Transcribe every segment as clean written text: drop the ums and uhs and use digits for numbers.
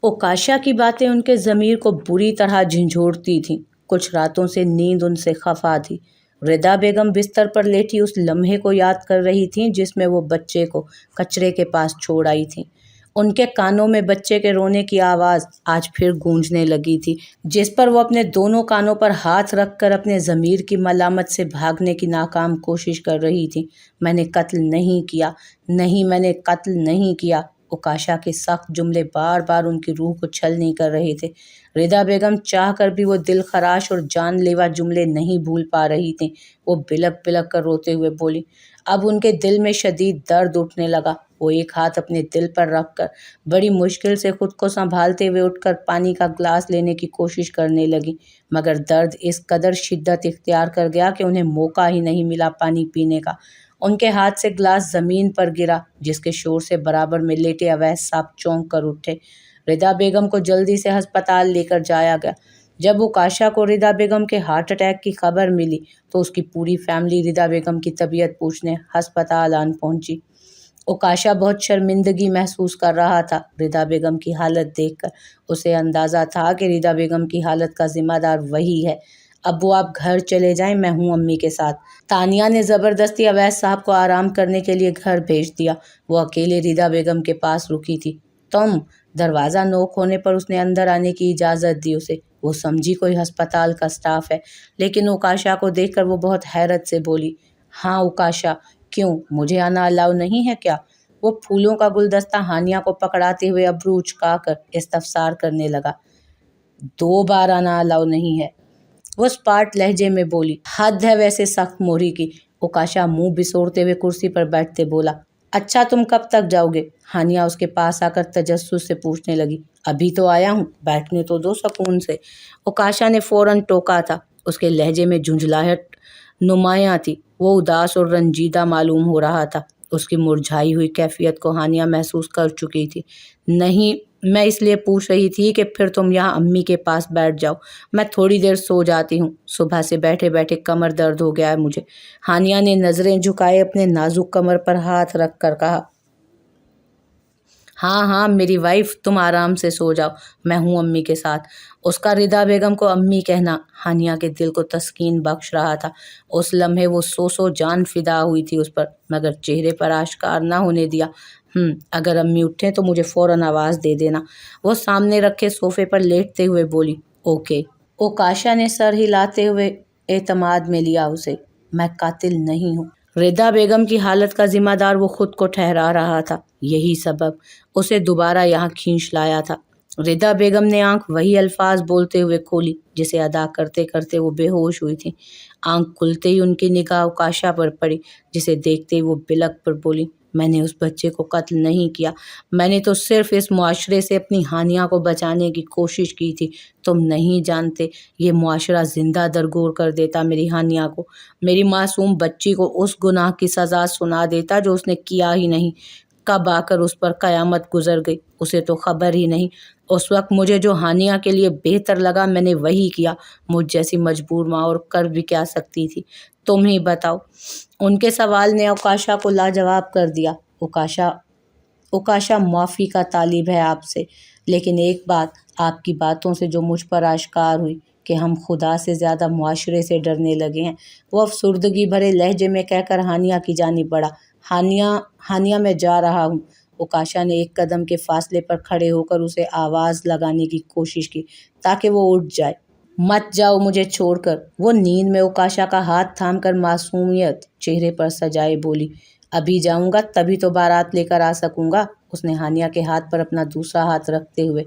اوکاشا کی باتیں ان کے ضمیر کو بری طرح جھنجھوڑتی تھیں۔ کچھ راتوں سے نیند ان سے خفا تھی۔ ردا بیگم بستر پر لیٹی اس لمحے کو یاد کر رہی تھیں جس میں وہ بچے کو کچرے کے پاس چھوڑ آئی تھیں۔ ان کے کانوں میں بچے کے رونے کی آواز آج پھر گونجنے لگی تھی، جس پر وہ اپنے دونوں کانوں پر ہاتھ رکھ کر اپنے ضمیر کی ملامت سے بھاگنے کی ناکام کوشش کر رہی تھی۔ میں نے قتل نہیں کیا، نہیں میں نے قتل نہیں کیا۔ اوکاشا کے سخت جملے بار بار ان کی روح کو چھلنی کر رہے تھے۔ ردا بیگم چاہ کر بھی وہ دل خراش اور جان لیوا جملے نہیں بھول پا رہی تھیں۔ وہ بلک بلک کر روتے ہوئے بولی۔ اب ان کے دل میں شدید درد اٹھنے لگا۔ وہ ایک ہاتھ اپنے دل پر رکھ کر بڑی مشکل سے خود کو سنبھالتے ہوئے اٹھ کر پانی کا گلاس لینے کی کوشش کرنے لگی، مگر درد اس قدر شدت اختیار کر گیا کہ انہیں موقع ہی نہیں ملا پانی پینے کا۔ ان کے ہاتھ سے گلاس زمین پر گرا، جس کے شور سے برابر میں لیٹے اویس صاحب چونک کر اٹھے۔ ردا بیگم کو جلدی سے ہسپتال لے کر جایا گیا۔ جب اوکاشا کو ردا بیگم کے ہارٹ اٹیک کی خبر ملی تو اس کی پوری فیملی ردا بیگم کی طبیعت پوچھنے ہسپتال آن پہنچی۔ اوکاشا بہت شرمندگی محسوس کر رہا تھا ردا بیگم کی حالت دیکھ کر۔ اسے اندازہ تھا کہ ردا بیگم کی حالت کا ذمہ دار وہی ہے۔ ابو آپ گھر چلے جائیں، میں ہوں امی کے ساتھ۔ تانیہ نے زبردستی اویس صاحب کو آرام کرنے کے لیے گھر بھیج دیا۔ وہ اکیلے ردا بیگم کے پاس رکی تھی۔ تم؟ دروازہ نوک ہونے پر اس نے اندر آنے کی اجازت دی اسے۔ وہ سمجھی کوئی ہسپتال کا سٹاف ہے، لیکن اوکاشا کو دیکھ کر وہ بہت حیرت سے بولی۔ ہاں اوکاشا، کیوں مجھے آنا الاؤ نہیں ہے کیا؟ وہ پھولوں کا گلدستہ ہانیہ کو پکڑاتے ہوئے ابرو اچکا کر استفسار کرنے لگا۔ 2 بار آنا الاؤ نہیں ہے، وہ اسپاٹ لہجے میں بولی۔ حد ہے ویسے سخت موہری کی۔ اوکاشا منہ بسوڑتے ہوئے کرسی پر بیٹھتے بولا۔ اچھا تم کب تک جاؤ گے؟ ہانیہ اس کے پاس آ کر تجسس سے پوچھنے لگی۔ ابھی تو آیا ہوں، بیٹھنے تو دو سکون سے۔ اوکاشا نے فوراً ٹوکا تھا۔ اس کے لہجے میں جھنجھلاہٹ نمایاں تھی۔ وہ اداس اور رنجیدہ معلوم ہو رہا تھا۔ اس کی مرجھائی ہوئی کیفیت کو ہانیہ محسوس کر چکی تھی۔ نہیں، میں اس لیے پوچھ رہی تھی کہ پھر تم یہاں امی کے پاس بیٹھ جاؤ، میں تھوڑی دیر سو جاتی ہوں، صبح سے بیٹھے بیٹھے کمر درد ہو گیا ہے مجھے۔ ہانیہ نے نظریں جھکائے اپنے نازک کمر پر ہاتھ رکھ کر کہا۔ ہاں ہاں میری وائف، تم آرام سے سو جاؤ، میں ہوں امی کے ساتھ۔ اس کا ردا بیگم کو امی کہنا ہانیہ کے دل کو تسکین بخش رہا تھا۔ اس لمحے وہ سو جان فدا ہوئی تھی اس پر، مگر چہرے پر آشکار نہ ہونے دیا۔ اگر امی اٹھیں تو مجھے فوراً آواز دے دینا، وہ سامنے رکھے صوفے پر لیٹتے ہوئے بولی۔ اوکے۔ اوکاشا نے سر ہلاتے ہوئے اعتماد میں لیا اسے۔ میں قاتل نہیں ہوں۔ ردا بیگم کی حالت کا ذمہ دار وہ خود کو ٹھہرا رہا تھا۔ یہی سبب اسے دوبارہ یہاں کھینچ لایا تھا۔ ردا بیگم نے آنکھ وہی الفاظ بولتے ہوئے کھولی جسے ادا کرتے کرتے وہ بے ہوش ہوئی تھی۔ آنکھ کھلتے ہی ان کی نگاہ اوکاشا پر پڑی، جسے دیکھتے ہی وہ بلک پر بولی۔ میں نے اس بچے کو قتل نہیں کیا، میں نے تو صرف اس معاشرے سے اپنی ہانیہ کو بچانے کی کوشش کی تھی۔ تم نہیں جانتے، یہ معاشرہ زندہ درگور کر دیتا میری ہانیہ کو، میری معصوم بچی کو اس گناہ کی سزا سنا دیتا جو اس نے کیا ہی نہیں۔ کب آ کر اس پر قیامت گزر گئی، اسے تو خبر ہی نہیں۔ اس وقت مجھے جو ہانیہ کے لیے بہتر لگا میں نے وہی کیا۔ مجھ جیسی مجبور ماں اور کر بھی کیا سکتی تھی، تم ہی بتاؤ۔ ان کے سوال نے اوکاشا کو لاجواب کر دیا۔ اوکاشا معافی کا طالب ہے آپ سے، لیکن ایک بات آپ کی باتوں سے جو مجھ پر آشکار ہوئی کہ ہم خدا سے زیادہ معاشرے سے ڈرنے لگے ہیں، وہ افسردگی بھرے لہجے میں کہہ کر ہانیہ کی جانب بڑھا۔ ہانیہ میں جا رہا ہوں۔ اوکاشا نے ایک قدم کے فاصلے پر کھڑے ہو کر اسے آواز لگانے کی کوشش کی تاکہ وہ اٹھ جائے۔ مت جاؤ مجھے چھوڑ کر، وہ نیند میں اوکاشا کا ہاتھ تھام کر معصومیت چہرے پر سجائے بولی۔ ابھی جاؤں گا تبھی تو بارات لے کر آ سکوں گا، اس نے ہانیہ کے ہاتھ پر اپنا دوسرا ہاتھ رکھتے ہوئے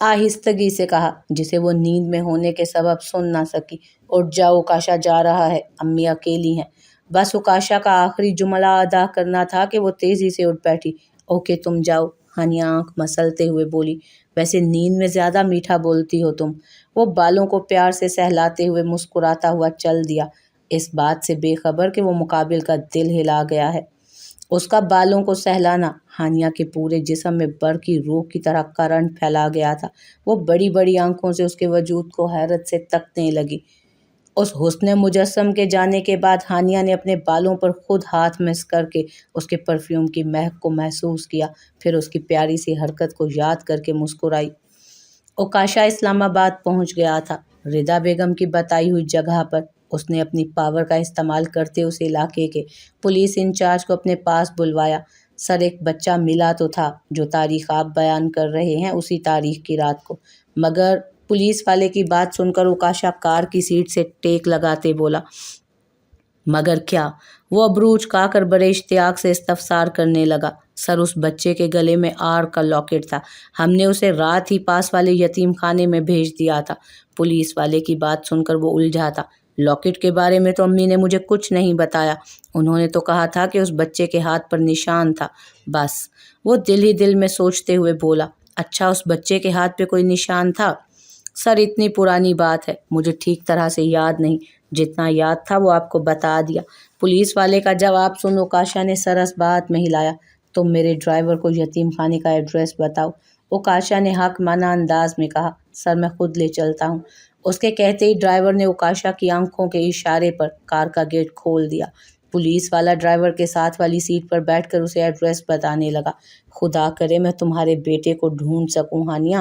آہستگی سے کہا، جسے وہ نیند میں ہونے کے سبب سن نہ سکی۔ اٹھ جاؤ، اوکاشا جا رہا ہے، امی اکیلی ہیں۔ بس اوکاشا کا آخری جملہ ادا کرنا تھا کہ وہ تیزی سے اٹھ بیٹھی۔ اوکے تم جاؤ، ہانیہ آنکھ مسلتے ہوئے بولی۔ ویسے نیند میں زیادہ میٹھا بولتی ہو تم۔ وہ بالوں کو پیار سے سہلاتے ہوئے مسکراتا ہوا چل دیا، اس بات سے بے خبر کہ وہ مقابل کا دل ہلا گیا ہے۔ اس کا بالوں کو سہلانا ہانیہ کے پورے جسم میں برقی روح کی طرح کرنٹ پھیلا گیا تھا۔ وہ بڑی بڑی آنکھوں سے اس کے وجود کو حیرت سے تکنے لگی۔ اس حسن مجسم کے جانے کے بعد ہانیہ نے اپنے بالوں پر خود ہاتھ مس کر کے اس کے پرفیوم کی مہک کو محسوس کیا، پھر اس کی پیاری سی حرکت کو یاد کر کے مسکرائی۔ اوکاشا اسلام آباد پہنچ گیا تھا۔ ردا بیگم کی بتائی ہوئی جگہ پر اس نے اپنی پاور کا استعمال کرتے اس علاقے کے پولیس انچارج کو اپنے پاس بلوایا۔ سر، ایک بچہ ملا تو تھا، جو تاریخ آپ بیان کر رہے ہیں اسی تاریخ کی رات کو۔ مگر پولیس والے کی بات سن کر اوکاشا کار کی سیٹ سے ٹیک لگاتے بولا، مگر کیا؟ وہ ابرو اچکا کر بڑے اشتیاق سے استفسار کرنے لگا۔ سر، اس بچے کے گلے میں آر کا لاکٹ تھا، ہم نے اسے رات ہی پاس والے یتیم خانے میں بھیج دیا تھا۔ پولیس والے کی بات سن کر وہ الجھا تھا۔ لاکٹ کے بارے میں تو امی نے مجھے کچھ نہیں بتایا، انہوں نے تو کہا تھا کہ اس بچے کے ہاتھ پر نشان تھا، بس۔ وہ دل ہی دل میں سوچتے ہوئے بولا، اچھا اس بچے کے ہاتھ پہ کوئی نشان تھا؟ سر، اتنی پرانی بات ہے، مجھے ٹھیک طرح سے یاد نہیں، جتنا یاد تھا وہ آپ کو بتا دیا۔ پولیس والے کا جواب سن اوکاشا نے سر اس بات میں ہلایا، تم میرے ڈرائیور کو یتیم خانے کا ایڈریس بتاؤ۔ اوکاشا نے حق مانا انداز میں کہا، سر میں خود لے چلتا ہوں۔ اس کے کہتے ہی ڈرائیور نے اوکاشا کی آنکھوں کے اشارے پر کار کا گیٹ کھول دیا۔ پولیس والا ڈرائیور کے ساتھ والی سیٹ پر بیٹھ کر اسے ایڈریس بتانے لگا۔ خدا کرے میں تمہارے بیٹے کو ڈھونڈ سکوں ہانیہ۔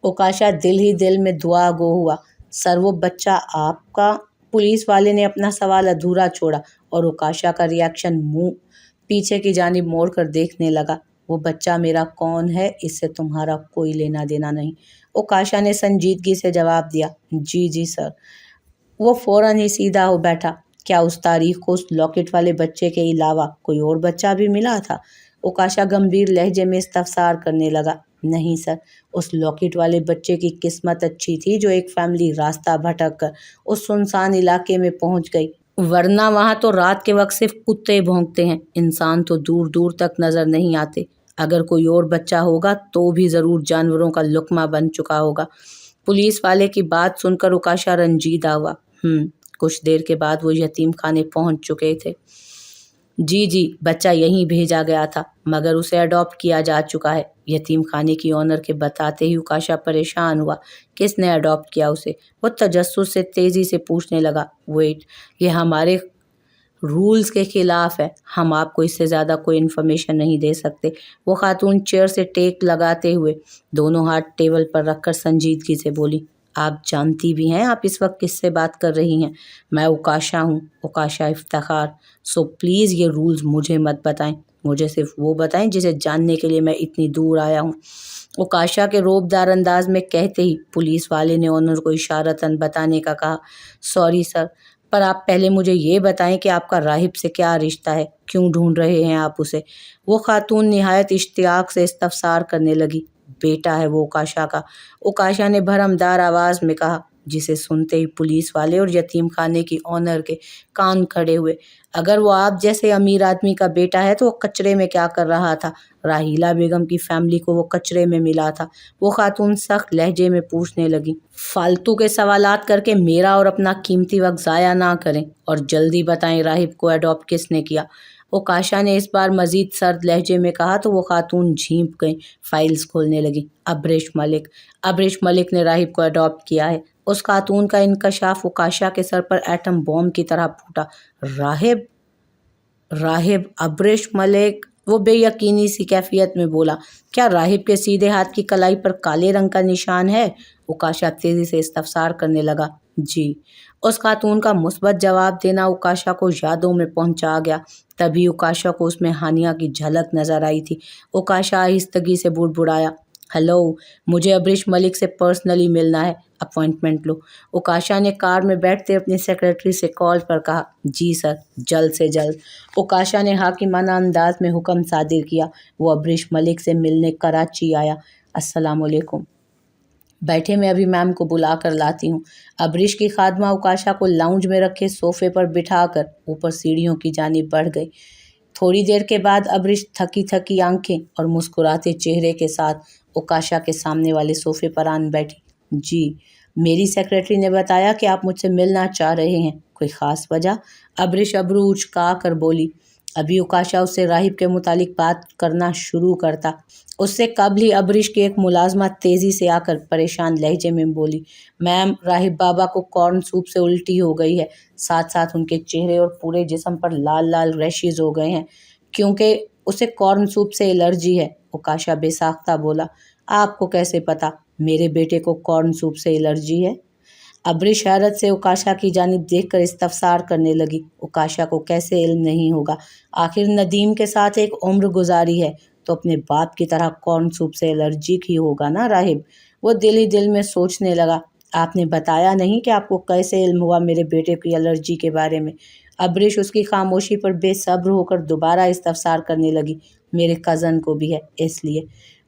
اوکاشا دل ہی دل میں دعا گو ہوا۔ سر، وہ بچہ آپ کا؟ پولیس والے نے اپنا سوال ادھورا چھوڑا اور اوکاشا کا ریاکشن منہ پیچھے کی جانب موڑ کر دیکھنے لگا۔ وہ بچہ میرا کون ہے اس سے تمہارا کوئی لینا دینا نہیں، اوکاشا نے سنجیدگی سے جواب دیا۔ جی سر۔ وہ فوراً ہی سیدھا ہو بیٹھا۔ کیا اس تاریخ کو اس لاکٹ والے بچے کے علاوہ کوئی اور بچہ بھی ملا تھا؟ اوکاشا گمبھیر لہجے میں استفسار کرنے لگا۔ نہیں سر، اس لاکٹ والے بچے کی قسمت اچھی تھی جو ایک فیملی راستہ بھٹک کر اس سنسان علاقے میں پہنچ گئی، ورنہ وہاں تو رات کے وقت صرف کتے بھونکتے ہیں، انسان تو دور دور تک نظر نہیں آتے۔ اگر کوئی اور بچہ ہوگا تو بھی ضرور جانوروں کا لقمہ بن چکا ہوگا۔ پولیس والے کی بات سن کر اوکاشا رنجیدہ ہوا۔ کچھ دیر کے بعد وہ یتیم خانے پہنچ چکے تھے۔ جی، بچہ یہیں بھیجا گیا تھا، مگر اسے اڈاپٹ کیا جا چکا ہے۔ یتیم خانے کی اونر کے بتاتے ہی اوکاشا پریشان ہوا۔ کس نے اڈاپٹ کیا اسے؟ وہ تجسس سے تیزی سے پوچھنے لگا۔ ویٹ، یہ ہمارے رولز کے خلاف ہے، ہم آپ کو اس سے زیادہ کوئی انفارمیشن نہیں دے سکتے۔ وہ خاتون چیئر سے ٹیک لگاتے ہوئے دونوں ہاتھ ٹیبل پر رکھ کر سنجیدگی سے بولی، آپ جانتی بھی ہیں آپ اس وقت کس سے بات کر رہی ہیں؟ میں اوکاشا ہوں، اوکاشا افتخار۔ سو پلیز یہ رولز مجھے مت بتائیں، مجھے صرف وہ بتائیں جسے جاننے کے لیے میں اتنی دور آیا ہوں۔ اوکاشا کے روبدار انداز میں کہتے ہی پولیس والے نے اونر کو اشارتاً بتانے کا کہا۔ سوری سر، پر آپ پہلے مجھے یہ بتائیں کہ آپ کا راہب سے کیا رشتہ ہے، کیوں ڈھونڈ رہے ہیں آپ اسے؟ وہ خاتون نہایت اشتیاق سے استفسار کرنے لگی۔ بیٹا ہے وہ اوکاشا کا، اوکاشا نے بھرمدار آواز میں کہا، جسے سنتے ہی پولیس والے اور یتیم خانے کی اونر کے کان کھڑے ہوئے۔ اگر وہ آپ جیسے امیر آدمی کا بیٹا ہے تو وہ کچرے میں کیا کر رہا تھا؟ راحیلہ بیگم کی فیملی کو وہ کچرے میں ملا تھا، وہ خاتون سخت لہجے میں پوچھنے لگی۔ فالتو کے سوالات کر کے میرا اور اپنا قیمتی وقت ضائع نہ کریں اور جلدی بتائیں راہب کو اڈاپٹ کس نے کیا؟ اوکاشا نے اس بار مزید سرد لہجے میں کہا تو وہ خاتون جھینپ گئیں، فائلز کھولنے لگی۔ ابریش ملک نے راہب کو اڈاپٹ کیا ہے۔ اس خاتون کا انکشاف اوکاشا کے سر پر ایٹم بم کی طرح پھوٹا۔ راہب ابریش ملک؟ وہ بے یقینی سی کیفیت میں بولا۔ کیا راہب کے سیدھے ہاتھ کی کلائی پر کالے رنگ کا نشان ہے؟ اوکاشا تیزی سے استفسار کرنے لگا۔ جی۔ اس خاتون کا مثبت جواب دینا اوکاشا کو یادوں میں پہنچا گیا۔ تبھی اوکاشا کو اس میں ہانیہ کی جھلک نظر آئی تھی۔ اوکاشا آہستگی سے بڑبڑایا، ہلو، مجھے ابریش ملک سے پرسنلی ملنا ہے، اپوائنٹمنٹ لو۔ اوکاشا نے کار میں بیٹھتے اپنے سیکرٹری سے کال پر کہا۔ جی سر، جلد سے جلد۔ اوکاشا نے حاکمانہ انداز میں حکم صادر کیا۔ وہ ابریش ملک سے ملنے کراچی آیا۔ السلام علیکم، بیٹھے، میں ابھی میم کو بلا کر لاتی ہوں۔ ابریش کی خادمہ اوکاشا کو لاؤنج میں رکھے صوفے پر بٹھا کر اوپر سیڑھیوں کی جانب بڑھ گئی۔ تھوڑی دیر کے بعد ابریش تھکی آنکھیں اور مسکراتے چہرے کے ساتھ اوکاشا کے سامنے والے صوفے پر آن بیٹھی۔ جی، میری سیکرٹری نے بتایا کہ آپ مجھ سے ملنا چاہ رہے ہیں، کوئی خاص وجہ؟ ابریش ابرو اچکا کر بولی۔ ابھی اوکاشا اس سے راہب کے متعلق بات کرنا شروع کرتا، اس سے قبل ہی ابریش کی ایک ملازمہ تیزی سے آ کر پریشان لہجے میں بولی، میم، راہب بابا کو کارن سوپ سے الٹی ہو گئی ہے، ساتھ ساتھ ان کے چہرے اور پورے جسم پر لال لال ریشز ہو گئے ہیں، کیونکہ اسے کارن سوپ سے الرجی ہے۔ اوکاشا بے ساختہ بولا۔ آپ کو کیسے پتا میرے بیٹے کو کارن سوپ سے الرجی ہے؟ ابرش حیرت سے اوکاشا کی جانب دیکھ کر استفسار کرنے لگی۔ اوکاشا کو کیسے علم نہیں ہوگا؟ آخر ندیم کے ساتھ ایک عمر گزاری ہے تو اپنے باپ کی طرح کارن سوپ سے الرجک ہی ہوگا نا راہب؟ وہ دل ہی دل میں سوچنے لگا۔ آپ نے بتایا نہیں کہ آپ کو کیسے علم ہوا میرے بیٹے کی الرجی کے بارے میں؟ ابرش اس کی خاموشی پر بے صبر ہو کر دوبارہ استفسار کرنے لگی۔ میرے کزن کو بھی ہے، اس لیے۔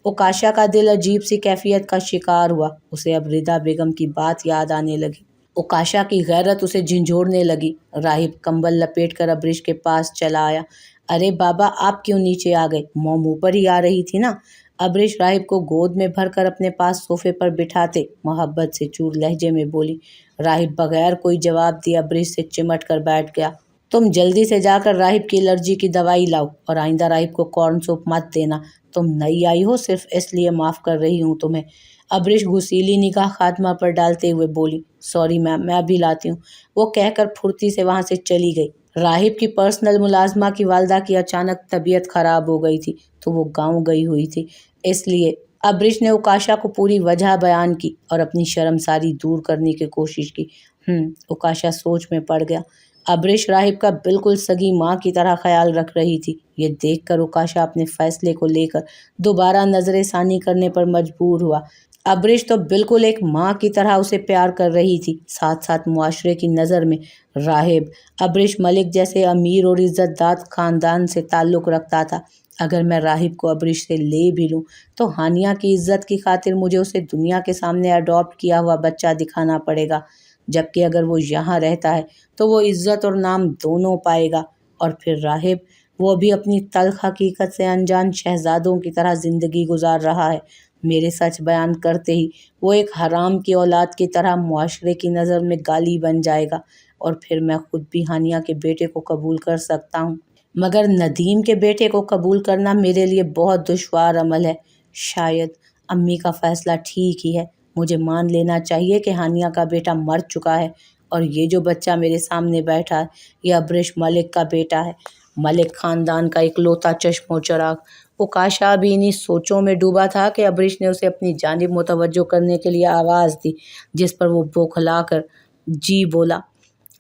اوکاشا کا دل عجیب سی کیفیت کا شکار ہوا۔ اسے اب ردا بیگم کی بات یاد آنے لگی۔ اوکاشا کی غیرت اسے جھنجھوڑنے لگی۔ راہب کمبل لپیٹ کر ابرش کے پاس چلا آیا۔ ارے بابا، آپ کیوں نیچے آ گئے؟ موم اوپر ہی آ رہی تھی نا؟ ابرش راہب کو گود میں بھر کر اپنے پاس صوفے پر بٹھاتے محبت سے چور لہجے میں بولی۔ راہب بغیر کوئی جواب دیے ابرش سے چمٹ کر بیٹھ گیا۔ تم جلدی سے جا کر راہب کی الرجی کی دوائی لاؤ، اور آئندہ راہب کو کارن سوپ مت دینا۔ تم نئی آئی ہو، صرف اس لیے معاف کر رہی ہوں تمہیں۔ ابرش غسیلی نگاہ خاتمہ پر ڈالتے ہوئے بولی۔ سوری میم، میں ابھی لاتی ہوں، وہ کہہ کر پھرتی سے وہاں سے چلی گئی۔ راہب کی پرسنل ملازمہ کی والدہ کی اچانک طبیعت خراب ہو گئی تھی تو وہ گاؤں گئی ہوئی تھی، اس لیے۔ ابرش نے اوکاشا کو پوری وجہ بیان کی اور اپنی شرمساری دور کرنے کی کوشش کی۔ اوکاشا سوچ میں پڑ گیا۔ ابرش راہب کا بالکل سگی ماں کی طرح خیال رکھ رہی تھی۔ یہ دیکھ کر اوکاشا اپنے فیصلے کو لے کر دوبارہ نظر ثانی کرنے پر مجبور ہوا۔ ابرش تو بالکل ایک ماں کی طرح اسے پیار کر رہی تھی، ساتھ ساتھ معاشرے کی نظر میں راہب ابرش ملک جیسے امیر اور عزت دار خاندان سے تعلق رکھتا تھا۔ اگر میں راہب کو ابرش سے لے بھی لوں تو ہانیہ کی عزت کی خاطر مجھے اسے دنیا کے سامنے اڈاپٹ کیا ہوا بچہ دکھانا پڑے گا، جبکہ اگر وہ یہاں رہتا ہے تو وہ عزت اور نام دونوں پائے گا۔ اور پھر راہب، وہ بھی اپنی تلخ حقیقت سے انجان شہزادوں کی طرح زندگی گزار رہا ہے۔ میرے سچ بیان کرتے ہی وہ ایک حرام کی اولاد کی طرح معاشرے کی نظر میں گالی بن جائے گا، اور پھر میں خود بھی ہانیہ کے بیٹے کو قبول کر سکتا ہوں، مگر ندیم کے بیٹے کو قبول کرنا میرے لیے بہت دشوار عمل ہے۔ شاید امی کا فیصلہ ٹھیک ہی ہے، مجھے مان لینا چاہیے کہ ہانیہ کا بیٹا مر چکا ہے، اور یہ جو بچہ میرے سامنے بیٹھا ہے یہ ابرش ملک کا بیٹا ہے، ملک خاندان کا اکلوتا چشم و چراغ۔ اوکاشا بھی انہی سوچوں میں ڈوبا تھا کہ ابرش نے اسے اپنی جانب متوجہ کرنے کے لیے آواز دی، جس پر وہ بوکھلا کر جی بولا۔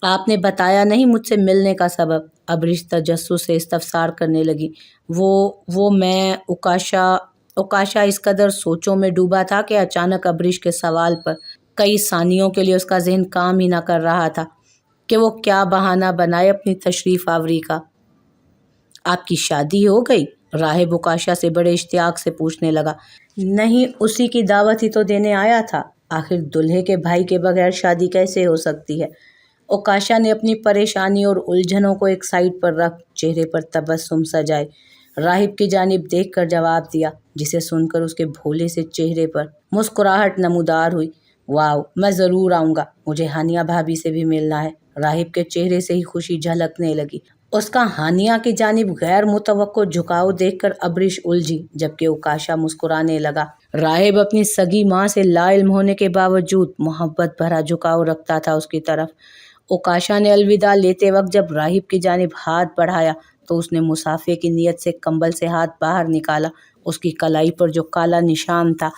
آپ نے بتایا نہیں مجھ سے ملنے کا سبب؟ ابرش تجسس سے استفسار کرنے لگی۔ وہ میں اوکاشا اس قدر سوچوں میں ڈوبا تھا کہ اچانک ابرش کے سوال پر کئی ثانیوں کے لیے اس کا ذہن کام ہی نہ کر رہا تھا کہ وہ کیا بہانہ بنائے اپنی تشریف آوری کا۔ آپ کی شادی ہو گئی؟ راہب اوکاشا سے بڑے اشتیاق سے پوچھنے لگا۔ نہیں، اسی کی دعوت ہی تو دینے آیا تھا، آخر دلہے کے بھائی کے بغیر شادی کیسے ہو سکتی ہے؟ اوکاشا نے اپنی پریشانی اور الجھنوں کو ایک سائڈ پر رکھ چہرے پر تبسم سجائے راہب کی جانب دیکھ کر جواب دیا، جسے سن کر اس کے بھولے سے چہرے پر مسکراہٹ نمودار ہوئی۔ واو، میں ضرور آؤں گا، مجھے ہانیہ بھابھی سے بھی ملنا ہے۔ راہب کے چہرے سے ہی خوشی جھلکنے لگی۔ اس کا ہانیہ کی جانب غیر متوقع جھکاؤ دیکھ کر ابرش الجھی، جبکہ اوکاشا مسکرانے لگا۔ راہب اپنی سگی ماں سے لا علم ہونے کے باوجود محبت بھرا جھکاؤ رکھتا تھا اس کی طرف۔ اوکاشا نے الوداع لیتے وقت جب راہب کی جانب ہاتھ بڑھایا تو اس نے مصافحے کی نیت سے کمبل سے ہاتھ باہر نکالا۔ اس کی کلائی پر جو کالا نشان تھا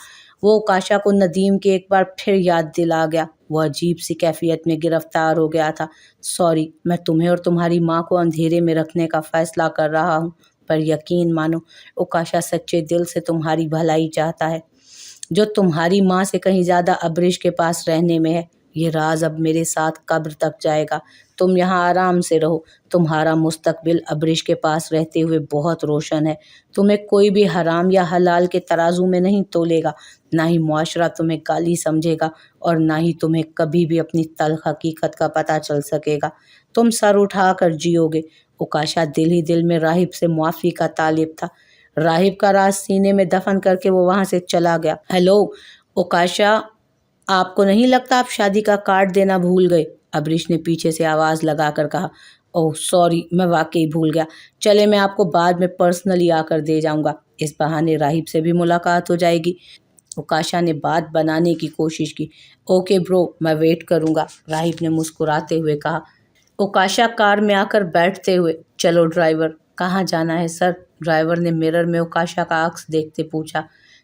وہ اوکاشا کو ندیم کی ایک بار پھر یاد دلا گیا۔ وہ عجیب سی کیفیت میں گرفتار ہو گیا تھا۔ سوری، میں تمہیں اور تمہاری ماں کو اندھیرے میں رکھنے کا فیصلہ کر رہا ہوں، پر یقین مانو اوکاشا سچے دل سے تمہاری بھلائی چاہتا ہے، جو تمہاری ماں سے کہیں زیادہ ابرش کے پاس رہنے میں ہے۔ یہ راز اب میرے ساتھ قبر تک جائے گا۔ تم یہاں آرام سے رہو، تمہارا مستقبل ابرش کے پاس رہتے ہوئے بہت روشن ہے۔ تمہیں کوئی بھی حرام یا حلال کے ترازو میں نہیں تولے گا، نہ ہی معاشرہ تمہیں گالی سمجھے گا، اور نہ ہی تمہیں کبھی بھی اپنی تلخ حقیقت کا پتہ چل سکے گا۔ تم سر اٹھا کر جیو گے۔ اوکاشا دل ہی دل میں راہب سے معافی کا طالب تھا۔ راہب کا راز سینے میں دفن کر کے وہ وہاں سے چلا گیا۔ ہیلو اوکاشا، آپ کو نہیں لگتا آپ شادی کا کارڈ دینا بھول گئے؟ ابرش نے پیچھے سے آواز لگا کر کہا۔ اوہ سوری، میں واقعی بھول گیا، چلے میں آپ کو بعد میں پرسنلی آ کر دے جاؤں گا، اس بہانے راہب سے بھی ملاقات ہو جائے گی۔ اوکاشا نے بات بنانے کی کوشش کی۔ اوکے برو، میں ویٹ کروں گا، راہب نے مسکراتے ہوئے کہا۔ اوکاشا کار میں آ کر بیٹھتے ہوئے، چلو ڈرائیور، کہاں جانا ہے سر؟ ڈرائیور نے مرر میں اوکاشا کا عکس دیکھتے پوچھا۔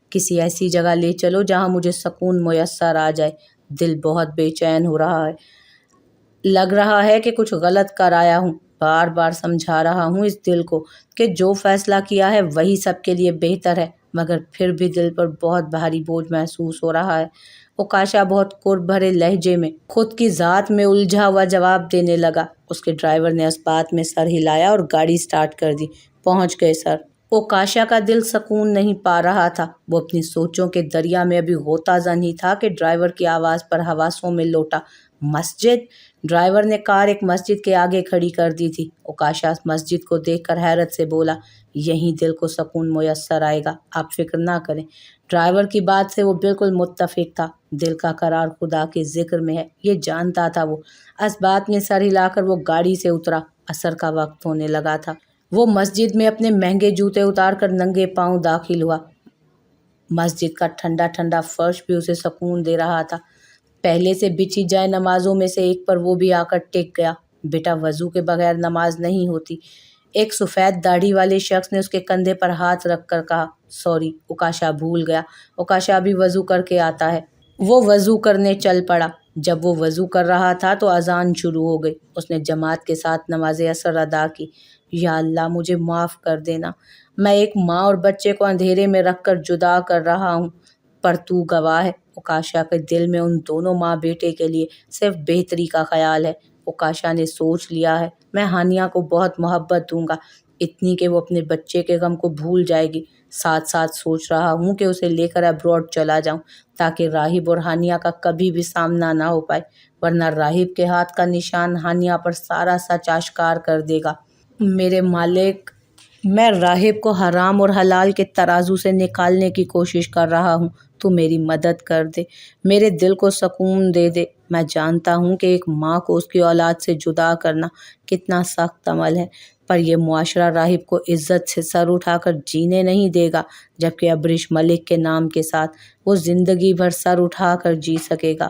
کسی ایسی جگہ لے چلو جہاں مجھے سکون میسر آ جائے۔ دل بہت بے چین ہو رہا ہے، لگ رہا ہے کہ کچھ غلط کر آیا ہوں۔ بار بار سمجھا رہا ہوں اس دل کو کہ جو فیصلہ کیا ہے وہی سب کے لیے بہتر ہے، مگر پھر بھی دل پر بہت بھاری بوجھ محسوس ہو رہا ہے۔ اوکاشا بہت قرب بھرے لہجے میں خود کی ذات میں الجھا ہوا جواب دینے لگا۔ اس کے ڈرائیور نے اس بات میں سر ہلایا اور گاڑی سٹارٹ کر دی۔ پہنچ گئے سر۔ اوکاشا کا دل سکون نہیں پا رہا تھا۔ وہ اپنی سوچوں کے دریا میں ابھی غوطہ زن ہی تھا کہ ڈرائیور کی آواز پر حواسوں میں لوٹا۔ مسجد؟ ڈرائیور نے کار ایک مسجد کے آگے کھڑی کر دی تھی۔ اوکاشا مسجد کو دیکھ کر حیرت سے بولا، یہیں دل کو سکون میسر آئے گا، آپ فکر نہ کریں۔ ڈرائیور کی بات سے وہ بالکل متفق تھا۔ دل کا قرار خدا کے ذکر میں ہے، یہ جانتا تھا وہ۔ اس بات میں سر ہلا کر وہ گاڑی سے اترا۔ عصر کا وقت ہونے لگا تھا۔ وہ مسجد میں اپنے مہنگے جوتے اتار کر ننگے پاؤں داخل ہوا۔ مسجد کا ٹھنڈا ٹھنڈا فرش بھی اسے سکون دے رہا تھا۔ پہلے سے بچھی جائے نمازوں میں سے ایک پر وہ بھی آ کر ٹک گیا۔ بیٹا، وضو کے بغیر نماز نہیں ہوتی۔ ایک سفید داڑھی والے شخص نے اس کے کندھے پر ہاتھ رکھ کر کہا۔ سوری، اوکاشا بھول گیا، اوکاشا ابھی وضو کر کے آتا ہے۔ وہ وضو کرنے چل پڑا۔ جب وہ وضو کر رہا تھا تو اذان شروع ہو گئی۔ اس نے جماعت کے ساتھ نماز عصر ادا کی۔ یا اللہ، مجھے معاف کر دینا، میں ایک ماں اور بچے کو اندھیرے میں رکھ کر جدا کر رہا ہوں، پر تو گواہ ہے۔ اوکاشا کے دل میں ان دونوں ماں بیٹے کے لیے صرف بہتری کا خیال ہے۔ اوکاشا نے سوچ لیا ہے، میں ہانیہ کو بہت محبت دوں گا، اتنی کہ وہ اپنے بچے کے غم کو بھول جائے گی۔ ساتھ ساتھ سوچ رہا ہوں کہ اسے لے کر ابروڈ چلا جاؤں، تاکہ راہب اور ہانیہ کا کبھی بھی سامنا نہ ہو پائے، ورنہ راہب کے ہاتھ کا نشان ہانیہ پر سارا سچ آشکار کر دے گا۔ میرے مالک، میں راہب کو حرام اور حلال کے ترازو سے نکالنے کی کوشش کر رہا ہوں، تو میری مدد کر دے، میرے دل کو سکون دے دے۔ میں جانتا ہوں کہ ایک ماں کو اس کی اولاد سے جدا کرنا کتنا سخت عمل ہے، پر یہ معاشرہ راہب کو عزت سے سر اٹھا کر جینے نہیں دے گا، جبکہ ابریش ملک کے نام کے ساتھ وہ زندگی بھر سر اٹھا کر جی سکے گا۔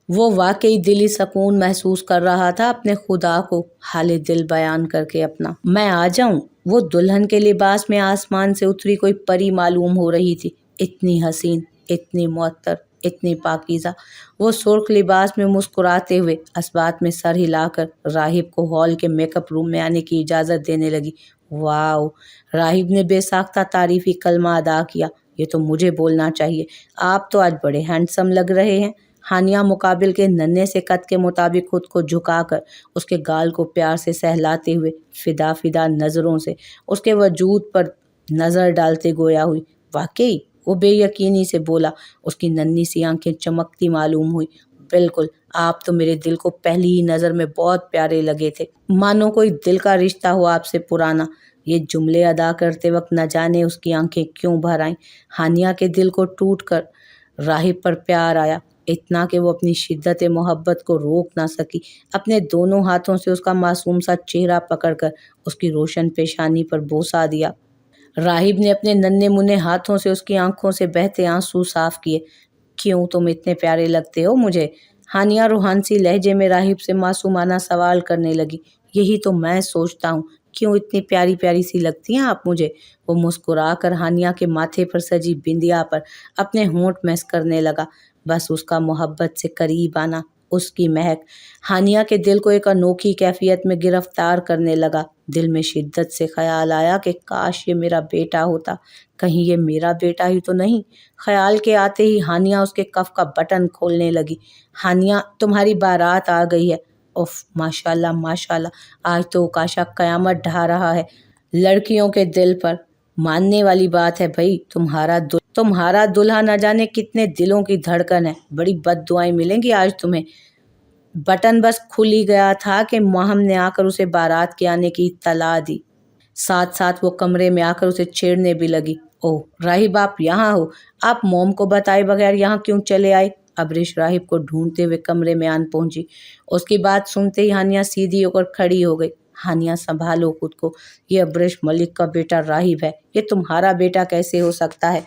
وہ واقعی دلی سکون محسوس کر رہا تھا اپنے خدا کو حال دل بیان کر کے اپنا۔ میں آ جاؤں؟ وہ دلہن کے لباس میں آسمان سے اتری کوئی پری معلوم ہو رہی تھی، اتنی حسین، اتنی معطر، اتنی پاکیزہ۔ وہ سرخ لباس میں مسکراتے ہوئے اس بات میں سر ہلا کر راہب کو ہال کے میک اپ روم میں آنے کی اجازت دینے لگی۔ واو! راہب نے بے ساختہ تعریفی کلمہ ادا کیا۔ یہ تو مجھے بولنا چاہیے، آپ تو آج بڑے ہینڈسم لگ رہے ہیں۔ ہانیہ مقابل کے ننھے سے قد کے مطابق خود کو جھکا کر اس کے گال کو پیار سے سہلاتے ہوئے فدا فدا نظروں سے اس کے وجود پر نظر ڈالتے گویا ہوئی۔ واقعی؟ وہ بے یقینی سے بولا۔ اس کی ننھی سی آنکھیں چمکتی معلوم ہوئی۔ بالکل، آپ تو میرے دل کو پہلی ہی نظر میں بہت پیارے لگے تھے، مانو کوئی دل کا رشتہ ہو آپ سے پرانا۔ یہ جملے ادا کرتے وقت نہ جانے اس کی آنکھیں کیوں بھر آئیں۔ ہانیہ کے دل کو ٹوٹ کر راہب پر پیار آیا، اتنا کہ وہ اپنی شدت محبت کو روک نہ سکی۔ اپنے دونوں ہاتھوں سے اس کا معصوم سا چہرہ پکڑ کر اس کی روشن پیشانی پر بوسہ دیا۔ راہب نے اپنے ننھے منھے ہاتھوں سے اس کی آنکھوں سے بہتے آنسو صاف کیے۔ کیوں تم اتنے پیارے لگتے ہو مجھے؟ ہانیہ روحانسی لہجے میں راہب سے معصومانہ سوال کرنے لگی۔ یہی تو میں سوچتا ہوں، کیوں اتنی پیاری پیاری سی لگتی ہیں آپ مجھے؟ وہ مسکرا کر ہانیہ کے ماتھے پر سجی بندیا پر اپنے ہونٹ میس کرنے لگا۔ بس اس کا محبت سے قریب آنا، اس کی مہک ہانیہ کے دل کو ایک انوکھی کیفیت میں گرفتار کرنے لگا۔ دل میں شدت سے خیال آیا کہ کاش یہ میرا بیٹا ہوتا، کہیں یہ میرا بیٹا ہی تو نہیں۔ خیال کے آتے ہی ہانیہ اس کے کف کا بٹن کھولنے لگی۔ ہانیہ، تمہاری بارات آ گئی ہے۔ اف، ماشاءاللہ ماشاءاللہ، آج تو اوکاشا قیامت ڈھا رہا ہے لڑکیوں کے دل پر۔ ماننے والی بات ہے بھائی، تمہارا دلہا نہ جانے کتنے دلوں کی دھڑکن ہے، بڑی بد دعائیں ملیں گی آج تمہیں۔ بٹن بس کھل ہی گیا تھا کہ ماہم نے آ کر اسے بارات کے آنے کی اطلاع دی۔ ساتھ ساتھ وہ کمرے میں آ کر اسے چھیڑنے بھی لگی۔ اوہ راہب، آپ یہاں ہو؟ آپ موم کو بتائے بغیر یہاں کیوں چلے آئے؟ ابریش راہب کو ڈھونڈتے ہوئے کمرے میں آن پہنچی۔ اس کی بات سنتے ہی ہانیہ سیدھی ہو کر کھڑی ہو گئی۔ ہانیہ، سنبھالو خود کو، یہ ابریش ملک کا بیٹا راہب ہے، یہ تمہارا بیٹا کیسے ہو سکتا ہے؟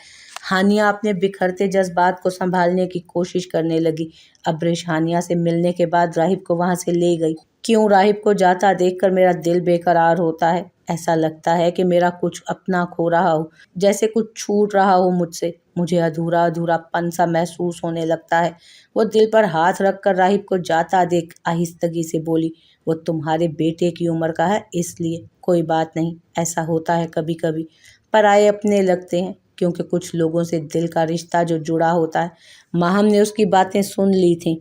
ہانیہ اپنے بکھرتے جذبات کو سنبھالنے کی کوشش کرنے لگی۔ ابریش ہانیہ سے ملنے کے بعد راہب کو وہاں سے لے گئی۔ کیوں راہب کو جاتا دیکھ کر میرا دل بے قرار ہوتا ہے، ایسا لگتا ہے کہ میرا کچھ اپنا کھو رہا ہو، جیسے کچھ چھوٹ رہا ہو مجھ سے۔ مجھے ادھورا ادھورا پن سا محسوس ہونے لگتا ہے۔ وہ دل پر ہاتھ رکھ کر راہب کو جاتا دیکھ آہستگی سے بولی، وہ تمہارے بیٹے کی عمر کا ہے، اس لیے کوئی بات نہیں، ایسا ہوتا ہے کبھی کبھی، پرائے اپنے لگتے ہیں، کیونکہ کچھ لوگوں سے دل کا رشتہ جو جڑا ہوتا ہے۔ ماہم نے اس کی باتیں سن لی تھیں۔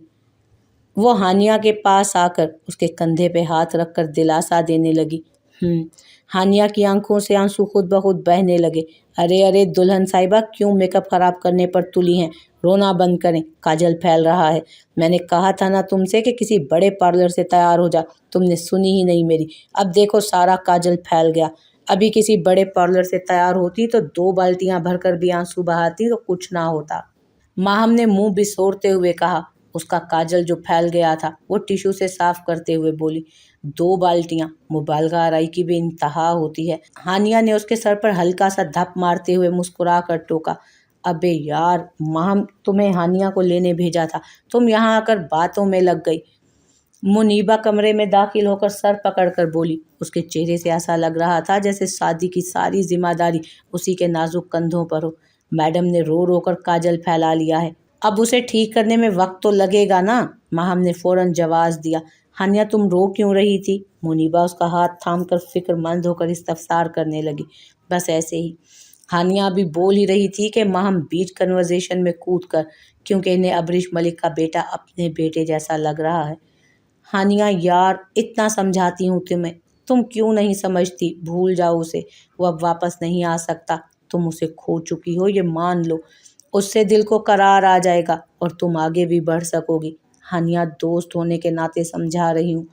وہ ہانیہ کے پاس آ کر اس کے کندھے پہ ہاتھ رکھ کر دلاسا دینے لگی۔ ہانیہ کی آنکھوں سے آنسو خود بخود بہنے لگے۔ ارے ارے دلہن صاحبہ، کیوں میک اپ خراب کرنے پر تلی ہیں؟ رونا بند کریں، کاجل پھیل رہا ہے۔ میں نے کہا تھا نا تم سے کہ کسی بڑے پارلر سے تیار ہو جا، تم نے سنی ہی نہیں میری۔ اب دیکھو سارا کاجل پھیل گیا۔ ابھی کسی بڑے پارلر سے تیار ہوتی تو 2 بالٹیاں بھر کر بھی آنسو بہاتی تو کچھ نہ ہوتا۔ ماہم نے منہ بسورتے ہوئے کہا۔ اس کا کاجل جو پھیل گیا تھا وہ ٹیشو سے صاف کرتے ہوئے بولی، 2 بالٹیاں، مبالغہ آرائی کی بھی انتہا ہوتی ہے۔ ہانیہ نے اس کے سر پر ہلکا سا دھپ مارتے ہوئے مسکرا کر ٹوکا۔ ابے یار، ماہم تمہیں ہانیہ کو لینے بھیجا تھا، تم یہاں آ کر باتوں میں لگ گئی۔ منیبا کمرے میں داخل ہو کر سر پکڑ کر بولی۔ اس کے چہرے سے ایسا لگ رہا تھا جیسے شادی کی ساری ذمہ داری اسی کے نازک کندھوں پر ہو۔ میڈم نے رو رو کر کاجل پھیلا لیا ہے، اب اسے ٹھیک کرنے میں وقت تو لگے گا نا، ماہم نے فوراً جواز دیا۔ ہانیہ تم رو کیوں رہی تھی؟ منیبا اس کا ہاتھ تھام کر فکر مند ہو کر استفسار کرنے لگی۔ بس ایسے ہی، ہانیہ ابھی بول ہی رہی تھی کہ ماہم بیچ کنورزیشن میں کود کر، کیونکہ انہیں ابریش ملک کا بیٹا اپنے بیٹے جیسا لگ رہا ہے۔ ہانیہ یار، اتنا سمجھاتی ہوں تمہیں، تم کیوں نہیں سمجھتی؟ بھول جاؤ اسے، وہ اب واپس نہیں آ سکتا۔ تم اسے کھو چکی ہو یہ مان لو، اس سے دل کو قرار آ جائے گا اور تم آگے بھی بڑھ سکو گی۔ ہانیہ، دوست ہونے کے ناطے سمجھا رہی ہوں،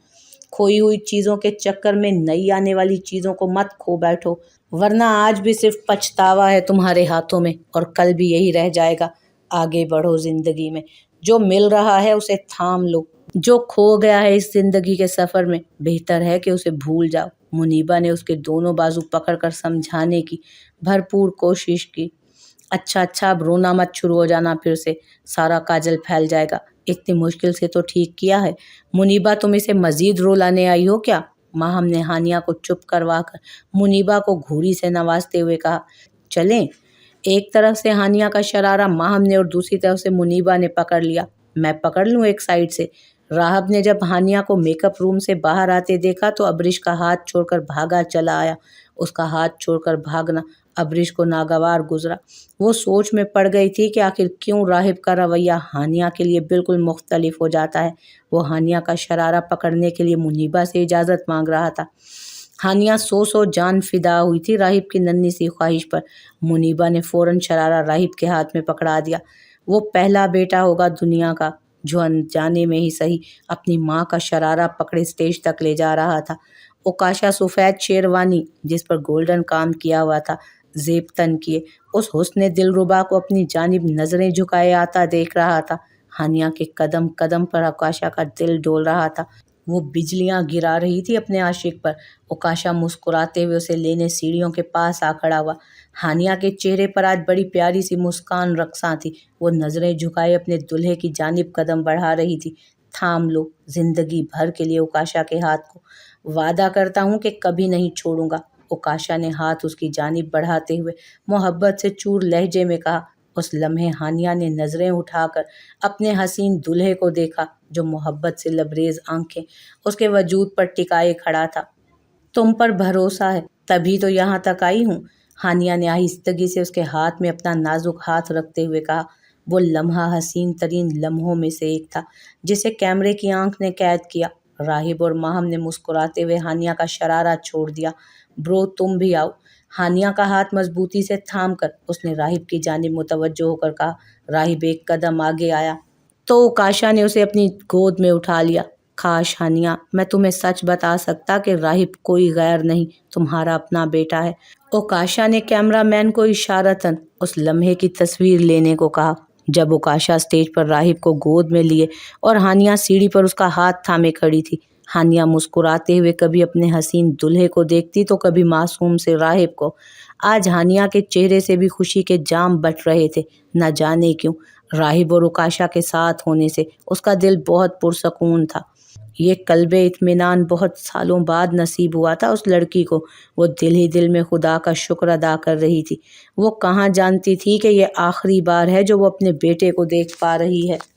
کھوئی ہوئی چیزوں کے چکر میں نئی آنے والی چیزوں کو مت کھو بیٹھو، ورنہ آج بھی صرف پچھتاوا ہے تمہارے ہاتھوں میں اور کل بھی یہی رہ جائے گا۔ آگے بڑھو زندگی میں، جو مل رہا ہے اسے تھام لو، جو کھو گیا ہے اس زندگی کے سفر میں بہتر ہے کہ اسے بھول جاؤ۔ منیبا نے اس کے دونوں بازو پکڑ کر سمجھانے کی بھرپور کوشش کی۔ اچھا اچھا، اب رونا مت شروع ہو جانا پھر سے، سارا کاجل پھیل جائے گا، اتنی مشکل سے تو ٹھیک کیا ہے۔ منیبا، تم اسے مزید رو لانے آئی ہو کیا؟ ماہم نے ہانیہ کو چپ کروا کر منیبا کو گھوری سے نوازتے ہوئے کہا۔ چلیں؟ ایک طرف سے ہانیہ کا شرارہ ماہم نے اور دوسری طرف سے منیبا نے پکڑ لیا۔ میں پکڑ لوں ایک سائڈ سے؟ راہب نے جب ہانیہ کو میک اپ روم سے باہر آتے دیکھا تو ابریش کا ہاتھ چھوڑ کر بھاگا چلا آیا۔ اس کا ہاتھ چھوڑ کر بھاگنا ابریش کو ناگوار گزرا۔ وہ سوچ میں پڑ گئی تھی کہ آخر کیوں راہب کا رویہ ہانیہ کے لیے بالکل مختلف ہو جاتا ہے۔ وہ ہانیہ کا شرارہ پکڑنے کے لیے منیبا سے اجازت مانگ رہا تھا۔ ہانیہ سو جان فدا ہوئی تھی راہب کی ننھی سی خواہش پر۔ منیبا نے فوراً شرارہ راہب کے ہاتھ میں پکڑا دیا۔ وہ پہلا بیٹا ہوگا دنیا کا جو انجانے میں ہی صحیح اپنی ماں کا شرارہ پکڑے اسٹیج تک لے جا رہا تھا۔ اوکاشا سفید شیروانی جس پر گولڈن کام کیا ہوا تھا، زیب تن کیے، اس حسن دلربا کو اپنی جانب نظریں جھکائے آتا دیکھ رہا تھا۔ ہانیہ کے قدم قدم پر اوکاشا کا دل ڈول رہا تھا۔ وہ بجلیاں گرا رہی تھی اپنے عاشق پر۔ اوکاشا مسکراتے ہوئے اسے لینے سیڑھیوں کے پاس آ کھڑا ہوا۔ ہانیہ کے چہرے پر آج بڑی پیاری سی مسکان رقصاں تھی۔ وہ نظریں جھکائے اپنے دلہے کی جانب قدم بڑھا رہی تھی۔ تھام لو زندگی بھر کے لیے اوکاشا کے ہاتھ کو، وعدہ کرتا ہوں کہ کبھی نہیں چھوڑوں گا۔ اوکاشا نے ہاتھ اس کی جانب بڑھاتے ہوئے محبت سے چور لہجے میں کہا۔ اس لمحے ہانیہ نے نظریں اٹھا کر اپنے حسین دلہے کو دیکھا جو محبت سے لبریز آنکھیں اس کے وجود پر ٹکائے کھڑا تھا۔ تم پر بھروسہ ہے تبھی تو یہاں تک آئی ہوں، ہانیہ نے آہستگی سے اس کے ہاتھ میں اپنا نازک ہاتھ رکھتے ہوئے کہا۔ وہ لمحہ حسین ترین لمحوں میں سے ایک تھا جسے کیمرے کی آنکھ نے قید کیا۔ راہب اور ماہم نے مسکراتے ہوئے ہانیہ کا شرارہ چھوڑ دیا۔ برو، تم بھی آؤ۔ ہانیہ کا ہاتھ مضبوطی سے تھام کر اس نے راہب کی جانب متوجہ ہو کر کہا۔ راہب ایک قدم آگے آیا تو اوکاشا نے اسے اپنی گود میں اٹھا لیا۔ کاش ہانیہ، میں تمہیں سچ بتا سکتا کہ راہب کوئی غیر نہیں، تمہارا اپنا بیٹا ہے۔ اوکاشا نے کیمرہ مین کو اشارتاً اس لمحے کی تصویر لینے کو کہا جب اوکاشا اسٹیج پر راہب کو گود میں لیے اور ہانیہ سیڑھی پر اس کا ہاتھ تھامے کھڑی تھی۔ ہانیہ مسکراتے ہوئے کبھی اپنے حسین دلہے کو دیکھتی تو کبھی معصوم سے راہب کو۔ آج ہانیہ کے چہرے سے بھی خوشی کے جام بٹ رہے تھے، نہ جانے کیوں۔ راہب اور اوکاشا کے ساتھ ہونے سے اس کا دل بہت پرسکون تھا۔ یہ قلب اطمینان بہت سالوں بعد نصیب ہوا تھا اس لڑکی کو۔ وہ دل ہی دل میں خدا کا شکر ادا کر رہی تھی۔ وہ کہاں جانتی تھی کہ یہ آخری بار ہے جو وہ اپنے بیٹے کو دیکھ پا رہی ہے۔